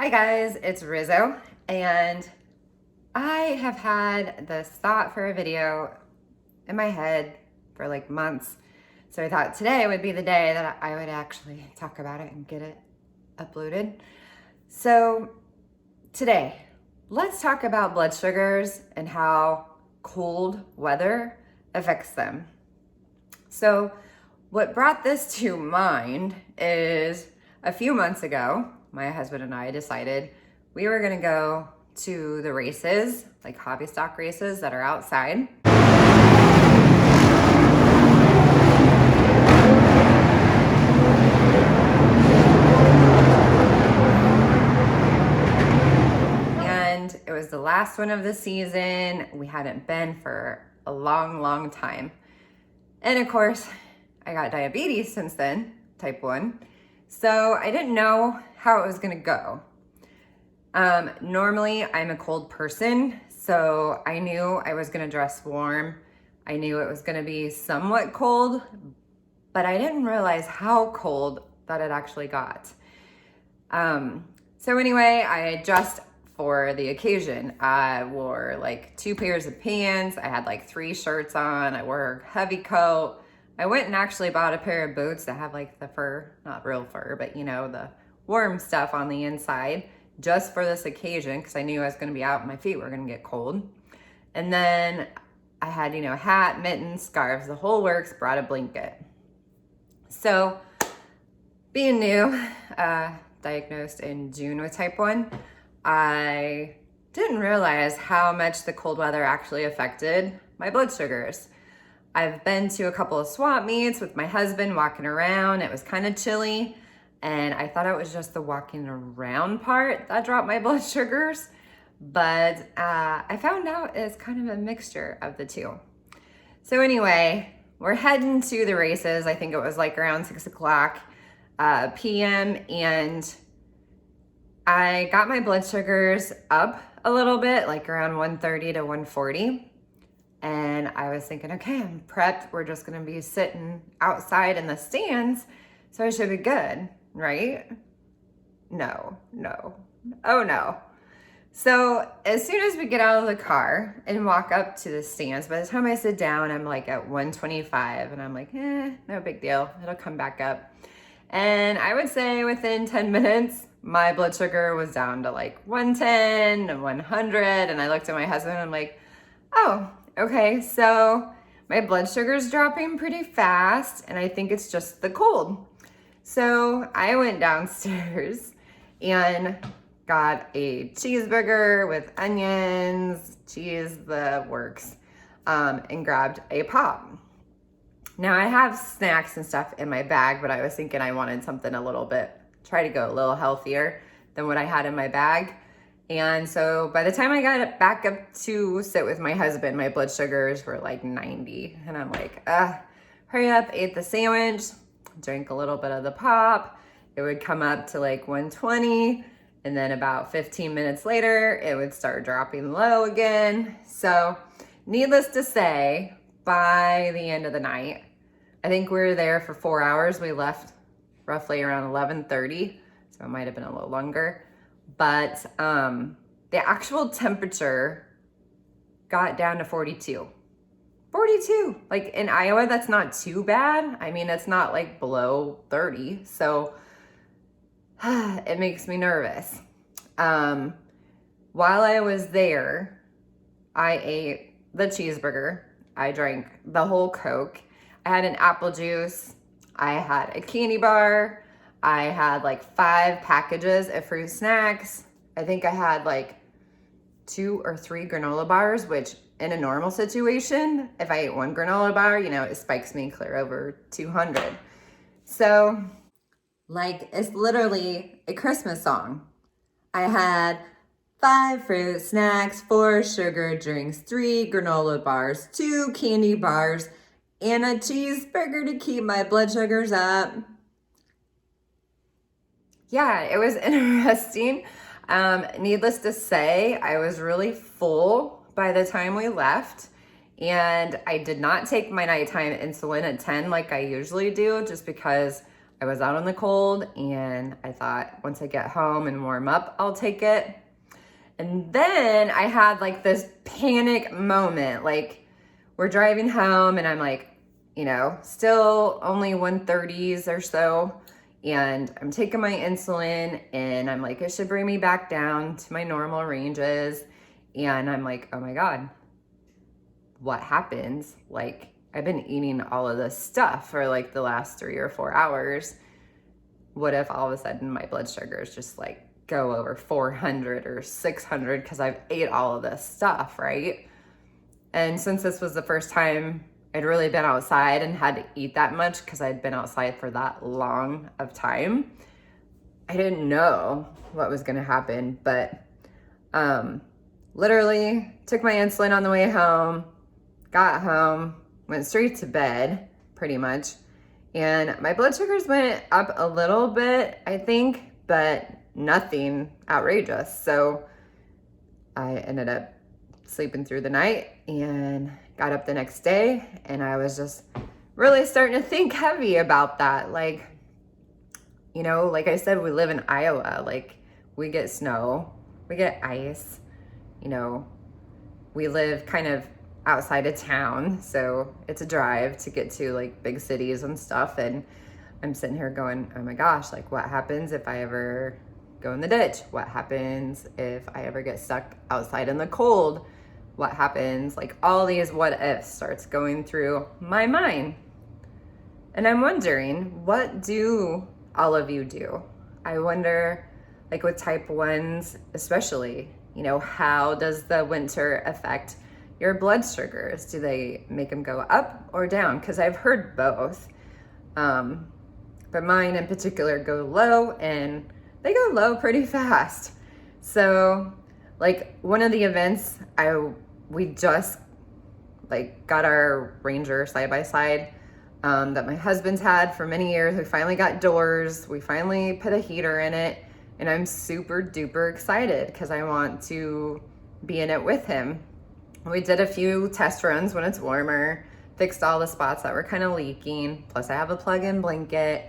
Hi guys, it's Rizzo, and I have had this thought for a video in my head for like months. So I thought today would be the day that I would actually talk about it and get it uploaded. So today, let's talk about blood sugars and how cold weather affects them. So what brought this to mind is a few months ago, my husband and I decided we were gonna go to the races, like hobby stock races that are outside. And it was the last one of the season. We hadn't been for a long time. And of course, I got diabetes since then, type 1. So I didn't know how it was gonna go. Normally I'm a cold person, so I knew I was gonna dress warm. I knew it was gonna be somewhat cold, but I didn't realize how cold that it actually got. So anyway, I dressed for the occasion. I wore like 2 pairs of pants. I had like 3 shirts on. I wore a heavy coat. I went and actually bought a pair of boots that have like the fur, not real fur, but you know, the warm stuff on the inside just for this occasion because I knew I was going to be out and my feet were going to get cold. And then I had, a hat, mittens, scarves, the whole works, brought a blanket. So being new, diagnosed in June with type 1, I didn't realize how much the cold weather actually affected my blood sugars. I've been to a couple of swap meets with my husband walking around. It was kind of chilly and I thought it was just the walking around part that dropped my blood sugars. But I found out it's kind of a mixture of the two. So anyway, we're heading to the races. I think it was like around 6 o'clock p.m. and I got my blood sugars up a little bit, like around 130 to 140. And I was thinking, okay, I'm prepped. We're just gonna be sitting outside in the stands, so I should be good, right? No. Oh no. So as soon as we get out of the car and walk up to the stands, by the time I sit down, I'm like at 125 and I'm like, no big deal. It'll come back up. And I would say within 10 minutes, my blood sugar was down to like 110 and 100. And I looked at my husband and I'm like, oh, okay, so my blood sugar's dropping pretty fast and I think it's just the cold. So I went downstairs and got a cheeseburger with onions, cheese, the works, and grabbed a pop. Now I have snacks and stuff in my bag, but I was thinking I wanted something a little bit, try to go a little healthier than what I had in my bag. And so by the time I got it back up to sit with my husband, my blood sugars were like 90. And I'm like, hurry up, ate the sandwich, drank a little bit of the pop. It would come up to like 120. And then about 15 minutes later, it would start dropping low again. So needless to say, by the end of the night, I think we were there for 4 hours. We left roughly around 11:30. So it might've been a little longer. But the actual temperature got down to 42. 42, like in Iowa, that's not too bad. I mean, it's not like below 30. So it makes me nervous. While I was there, I ate the cheeseburger. I drank the whole Coke. I had an apple juice. I had a candy bar. I had like 5 packages of fruit snacks. I think I had like 2 or 3 granola bars, which in a normal situation, if I ate 1 granola bar, it spikes me clear over 200. So like it's literally a Christmas song. I had 5 fruit snacks, 4 sugar drinks, 3 granola bars, 2 candy bars, and a cheeseburger to keep my blood sugars up. Yeah, it was interesting. Needless to say, I was really full by the time we left. And I did not take my nighttime insulin at 10 like I usually do, just because I was out in the cold, and I thought once I get home and warm up, I'll take it. And then I had like this panic moment. Like, we're driving home and I'm like, still only 130s or so. And I'm taking my insulin and I'm like, it should bring me back down to my normal ranges. And I'm like, oh my God, what happens? Like, I've been eating all of this stuff for like the last 3 or 4 hours. What if all of a sudden my blood sugars just like go over 400 or 600 because I've ate all of this stuff, right? And since this was the first time I'd really been outside and had to eat that much because I'd been outside for that long of time, I didn't know what was going to happen. But literally took my insulin on the way home, got home, went straight to bed pretty much. And my blood sugars went up a little bit, I think, but nothing outrageous. So I ended up sleeping through the night and got up the next day, and I was just really starting to think heavy about that. Like, like I said, we live in Iowa. Like, we get snow, we get ice, we live kind of outside of town, so it's a drive to get to like big cities and stuff. And I'm sitting here going, oh my gosh, like, what happens if I ever go in the ditch? What happens if I ever get stuck outside in the cold? What happens? Like, all these what ifs starts going through my mind. And I'm wondering, what do all of you do? I wonder, like with type 1s especially, how does the winter affect your blood sugars? Do they make them go up or down? Because I've heard both. But mine in particular go low, and they go low pretty fast. So like one of the events, we just like got our Ranger side-by-side that my husband's had for many years. We finally got doors. We finally put a heater in it, and I'm super duper excited because I want to be in it with him. We did a few test runs when it's warmer, fixed all the spots that were kind of leaking. Plus I have a plug-in blanket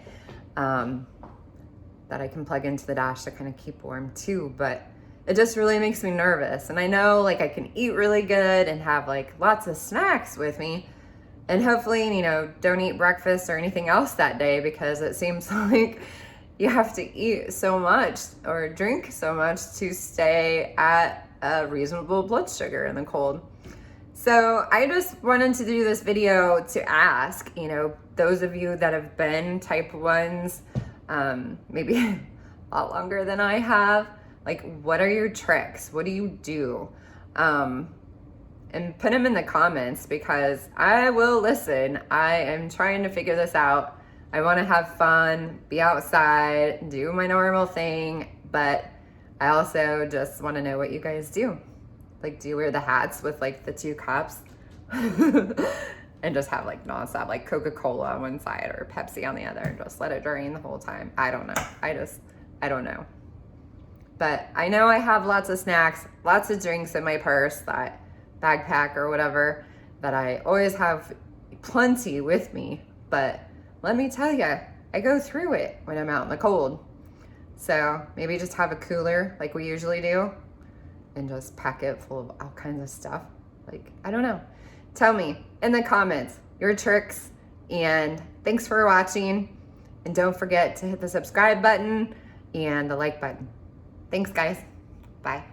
that I can plug into the dash to kind of keep warm too. But it just really makes me nervous. And I know like I can eat really good and have like lots of snacks with me, and hopefully, don't eat breakfast or anything else that day, because it seems like you have to eat so much or drink so much to stay at a reasonable blood sugar in the cold. So I just wanted to do this video to ask, those of you that have been type 1s, maybe a lot longer than I have, like, what are your tricks? What do you do? And put them in the comments, because I will listen. I am trying to figure this out. I want to have fun, be outside, do my normal thing, but I also just want to know what you guys do. Like, do you wear the hats with like the 2 cups and just have like nonstop, like Coca-Cola on one side or Pepsi on the other, and just let it drain the whole time? I don't know. I don't know. But I know I have lots of snacks, lots of drinks in my purse, that backpack or whatever, that I always have plenty with me. But let me tell you, I go through it when I'm out in the cold. So maybe just have a cooler like we usually do, and just pack it full of all kinds of stuff. Like, I don't know. Tell me in the comments your tricks, and thanks for watching. And don't forget to hit the subscribe button and the like button. Thanks, guys. Bye.